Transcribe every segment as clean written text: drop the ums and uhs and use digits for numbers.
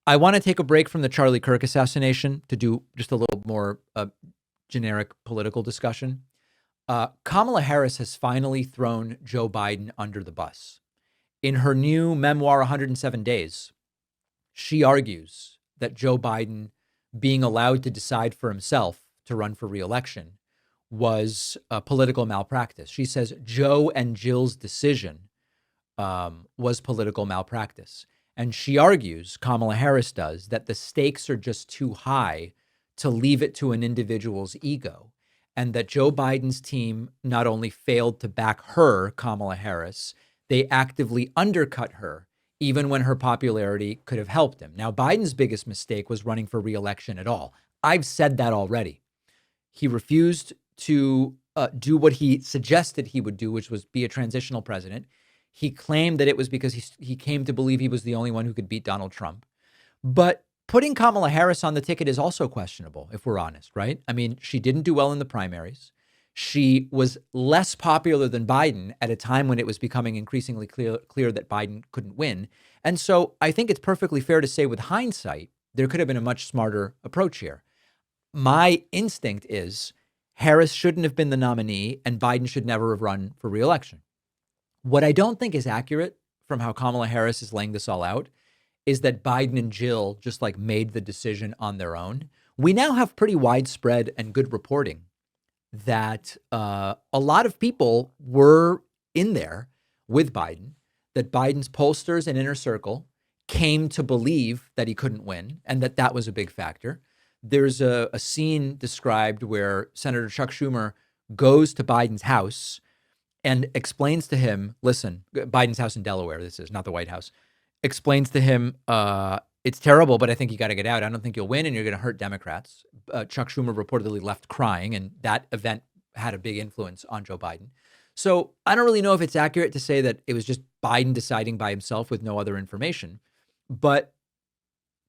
I want to take a break from the Charlie Kirk assassination to do just a little more generic political discussion. Kamala Harris has finally thrown Joe Biden under the bus. In her new memoir, 107 Days, she argues that Joe Biden being allowed to decide for himself to run for reelection was a political malpractice. She says Joe and Jill's decision was political malpractice. And she argues, Kamala Harris does, that the stakes are just too high to leave it to an individual's ego. And that Joe Biden's team not only failed to back her, Kamala Harris, they actively undercut her, even when her popularity could have helped him. Now, Biden's biggest mistake was running for reelection at all. I've said that already. He refused to do what he suggested he would do, which was be a transitional president. He claimed that it was because he came to believe he was the only one who could beat Donald Trump. But putting Kamala Harris on the ticket is also questionable, if we're honest, right? I mean, she didn't do well in the primaries. She was less popular than Biden at a time when it was becoming increasingly clear that Biden couldn't win. And so I think it's perfectly fair to say with hindsight, there could have been a much smarter approach here. My instinct is Harris shouldn't have been the nominee and Biden should never have run for reelection. What I don't think is accurate from how Kamala Harris is laying this all out is that Biden and Jill just like made the decision on their own. We now have pretty widespread and good reporting that a lot of people were in there with Biden, that Biden's pollsters and inner circle came to believe that he couldn't win and that that was a big factor. There's a scene described where Senator Chuck Schumer goes to Biden's house and explains to him, listen, Biden's house in Delaware, this is not the White House, explains to him, it's terrible, but I think you got to get out. I don't think you'll win and you're going to hurt Democrats. Chuck Schumer reportedly left crying, and that event had a big influence on Joe Biden. So I don't really know if it's accurate to say that it was just Biden deciding by himself with no other information. But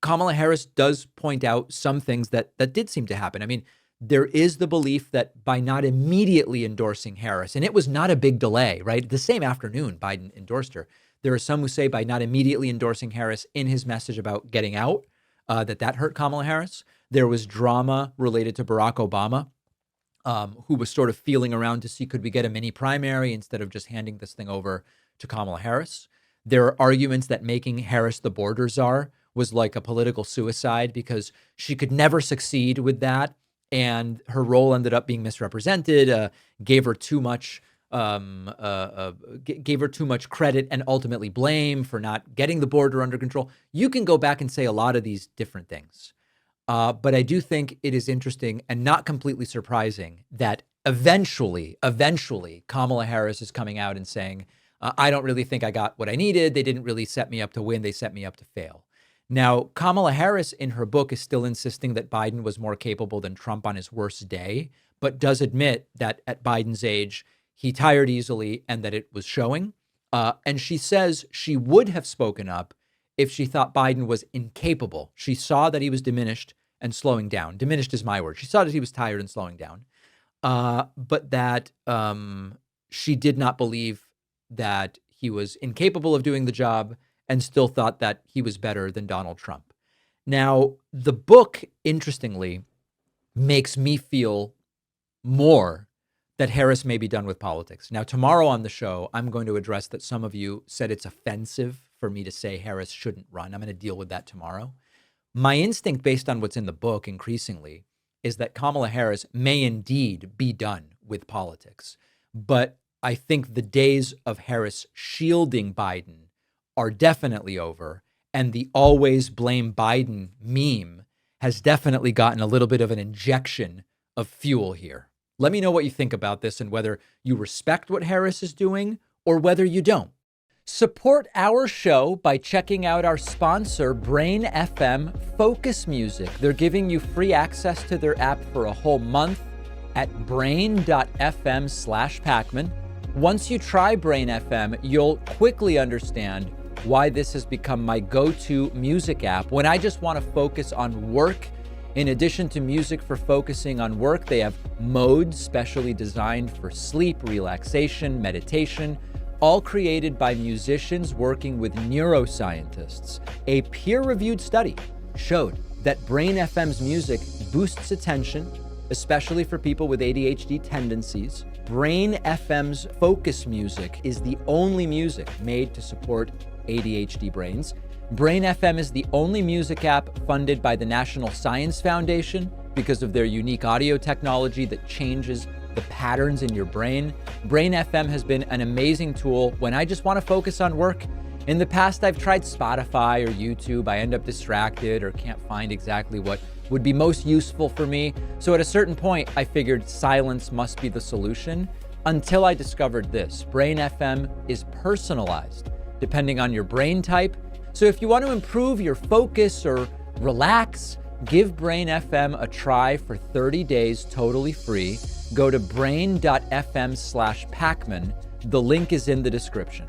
Kamala Harris does point out some things that did seem to happen. I mean, there is the belief that by not immediately endorsing Harris, and it was not a big delay, right? The same afternoon, Biden endorsed her. There are some who say by not immediately endorsing Harris in his message about getting out, that hurt Kamala Harris. There was drama related to Barack Obama, who was sort of feeling around to see, could we get a mini primary instead of just handing this thing over to Kamala Harris? There are arguments that making Harris the border czar was like a political suicide because she could never succeed with that. And her role ended up being misrepresented, gave her too much credit and ultimately blame for not getting the border under control. You can go back and say a lot of these different things. But I do think it is interesting and not completely surprising that eventually, Kamala Harris is coming out and saying, I don't really think I got what I needed. They didn't really set me up to win. They set me up to fail. Now, Kamala Harris in her book is still insisting that Biden was more capable than Trump on his worst day, but does admit that at Biden's age, he tired easily and that it was showing. And she says she would have spoken up if she thought Biden was incapable. She saw that he was diminished and slowing down. Diminished is my word. She saw that he was tired and slowing down, but that she did not believe that he was incapable of doing the job and still thought that he was better than Donald Trump. Now, the book, interestingly, makes me feel more that Harris may be done with politics. Now, tomorrow on the show, I'm going to address that some of you said it's offensive for me to say Harris shouldn't run. I'm going to deal with that tomorrow. My instinct, based on what's in the book increasingly, is that Kamala Harris may indeed be done with politics. But I think the days of Harris shielding Biden are definitely over. And the always blame Biden meme has definitely gotten a little bit of an injection of fuel here. Let me know what you think about this and whether you respect what Harris is doing or whether you don't. Support our show by checking out our sponsor, Brain FM Focus Music. They're giving you free access to their app for a whole month at brain.fm/Pakman. Once you try Brain FM, you'll quickly understand why this has become my go-to music app. When I just want to focus on work, in addition to music for focusing on work, they have modes specially designed for sleep, relaxation, meditation, all created by musicians working with neuroscientists. A peer-reviewed study showed that Brain FM's music boosts attention, especially for people with ADHD tendencies. Brain FM's focus music is the only music made to support ADHD brains. Brain FM is the only music app funded by the National Science Foundation because of their unique audio technology that changes the patterns in your brain. Brain FM has been an amazing tool when I just want to focus on work. In the past, I've tried Spotify or YouTube. I end up distracted or can't find exactly what would be most useful for me. So at a certain point, I figured silence must be the solution until I discovered this. Brain FM is personalized depending on your brain type. So if you want to improve your focus or relax, give Brain FM a try for 30 days totally free. Go to brain.fm/Pakman. The link is in the description.